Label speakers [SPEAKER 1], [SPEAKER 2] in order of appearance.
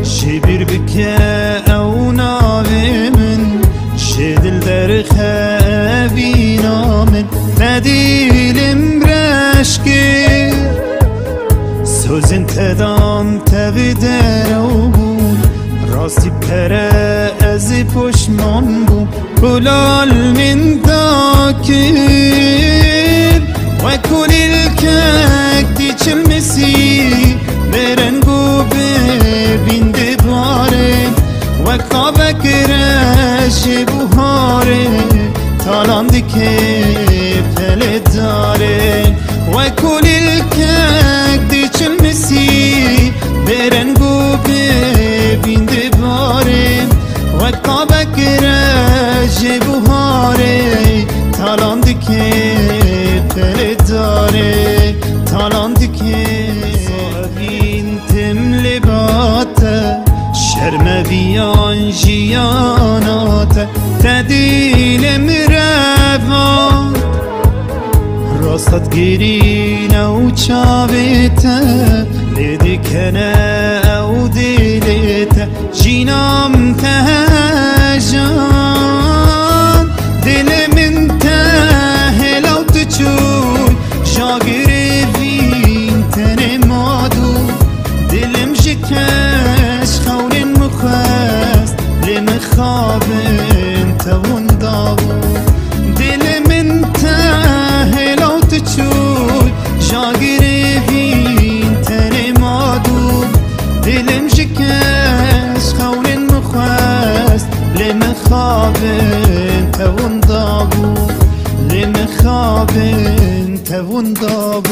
[SPEAKER 1] شبر بك او ناوي من شدل در خابينا من نديل مرشكي سوزن تدان تبدر و بود راستی پره از پشمان بود بلال من داکر و کل الکک دی چل مسی برنگو ببین دباره و کابک رش بوهاره تالان دیکه پل داره و کل الکک دی چل مسی برنگو ببین دباره و کابک رش بوهاره تالان دیکه پل داره تالان دیکه صاحبین تملی باته شرم بیان جیانات تدیل مروان راستت گیرین او چاویتا لیدی کنه او دیلیتا جینام تهجان دل من تهلو تچوی جاگری وین تنه مادو دلم جکش خورین مخواست لم خوابن تون داو دل من تهلو تچوی جاگری وین تنه مادو دلم جکش خورین مخواست لم خوابن تون داو لم خوابن تون داو